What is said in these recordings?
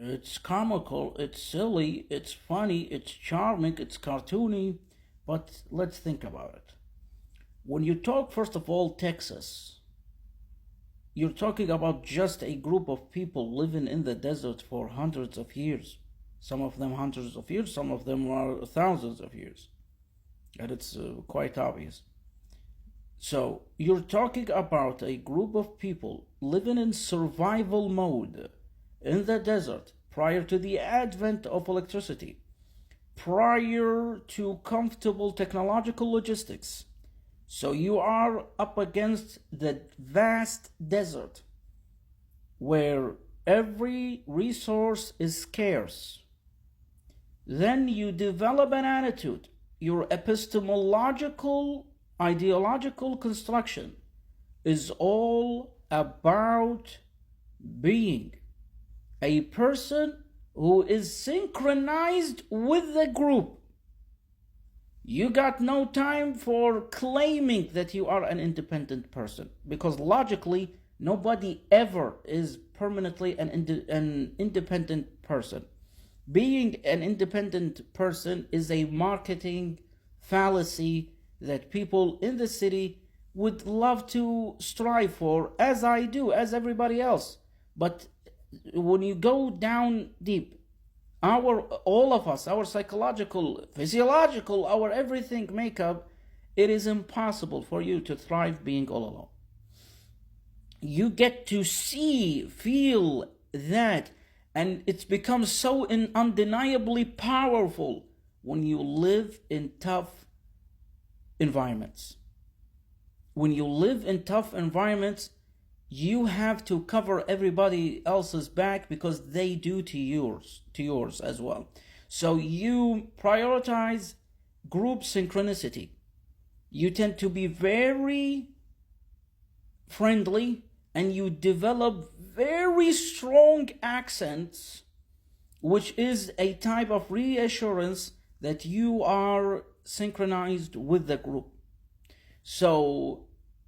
It's comical, it's silly, it's funny, it's charming, it's cartoony, but let's think about it. When you talk, first of all, Texas, you're talking about just a group of people living in the desert for hundreds of years. Some of them hundreds of years, some of them are thousands of years. And it's quite obvious. So, you're talking about a group of people living in survival mode in the desert prior to the advent of electricity, prior to comfortable technological logistics. So, you are up against the vast desert where every resource is scarce. Then you develop an attitude. Your epistemological, ideological construction is all about being a person who is synchronized with the group. You got no time for claiming that you are an independent person, because logically, nobody ever is permanently an independent person. Being an independent person is a marketing fallacy that people in the city would love to strive for, as I do, as everybody else. But when you go down deep, all of us, our psychological, physiological, our everything makeup, it is impossible for you to thrive being all alone. You get to see, feel that, and it's become so undeniably powerful when you live in tough environments. When you live in tough environments, you have to cover everybody else's back because they do to yours as well. So you prioritize group synchronicity. You tend to be very friendly and you develop very strong accents, which is a type of reassurance that you are synchronized with the group. So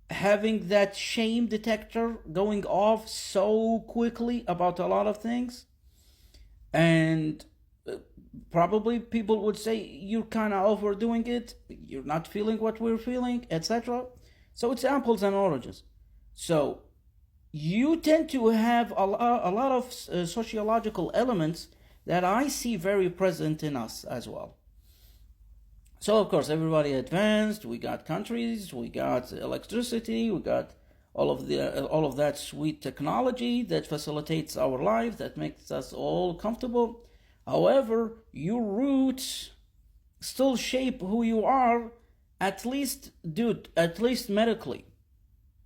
having that shame detector going off so quickly about a lot of things, and probably people would say you're kind of overdoing it, you're not feeling what we're feeling, etc. So it's apples and oranges. So you tend to have a lot of sociological elements that I see very present in us as well. So of course everybody advanced, we got countries, we got electricity, we got all of that sweet technology that facilitates our life, that makes us all comfortable. However, your roots still shape who you are, at least medically.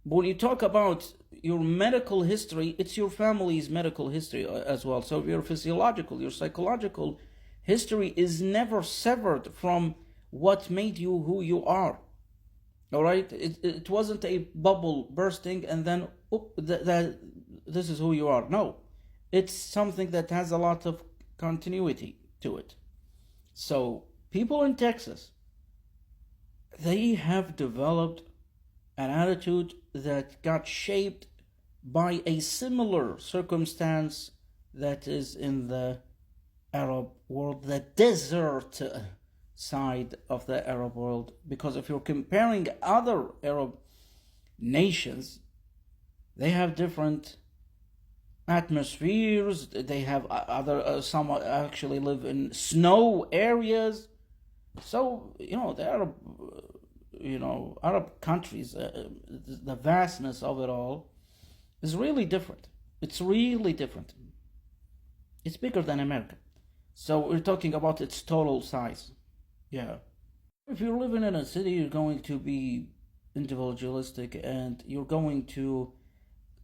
When you talk about your medical history, it's your family's medical history as well. So your physiological, your psychological history is never severed from what made you who you are. All right? It wasn't a bubble bursting and then this is who you are. No. It's something that has a lot of continuity to it. So people in Texas, they have developed an attitude that got shaped by a similar circumstance that is in the Arab world, the desert side of the Arab world. Because if you're comparing other Arab nations, they have different atmospheres. They have some actually live in snow areas. So the Arab countries, the vastness of it all is really different. It's really different. It's bigger than America. So we're talking about its total size. Yeah. If you're living in a city, you're going to be individualistic and you're going to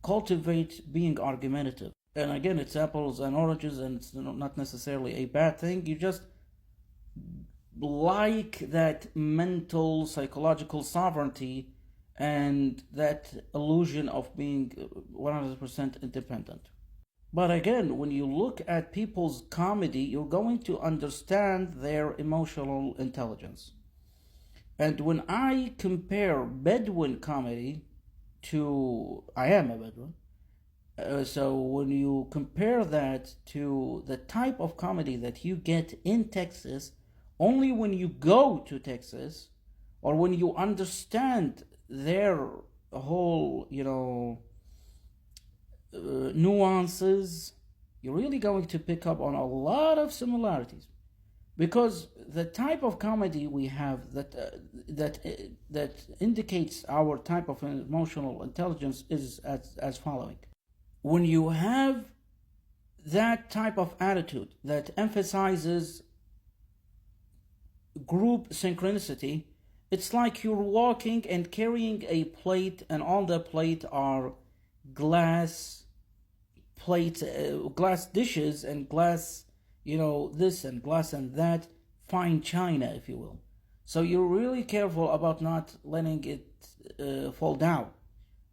cultivate being argumentative. And again, it's apples and oranges, and it's not necessarily a bad thing. You just like that mental, psychological sovereignty and that illusion of being 100% independent. But again, when you look at people's comedy, you're going to understand their emotional intelligence. And when I compare Bedouin comedy to, I am a Bedouin, So when you compare that to the type of comedy that you get in Texas, only when you go to Texas or when you understand their whole, nuances, you're really going to pick up on a lot of similarities. Because the type of comedy we have that indicates our type of emotional intelligence is as following. When you have that type of attitude that emphasizes group synchronicity, it's like you're walking and carrying a plate, and on the plate are glass plates, glass dishes, and glass, this and glass and that, fine china, if you will. So you're really careful about not letting it fall down.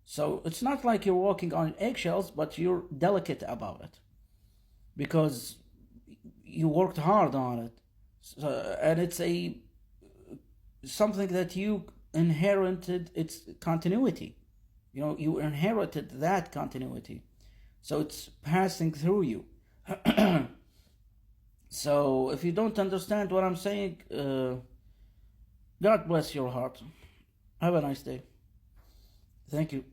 So it's not like you're walking on eggshells, but you're delicate about it because you worked hard on it. So, and it's a something that you inherited its continuity. You inherited that continuity. So it's passing through you. So if you don't understand what I'm saying, God bless your heart. Have a nice day. Thank you.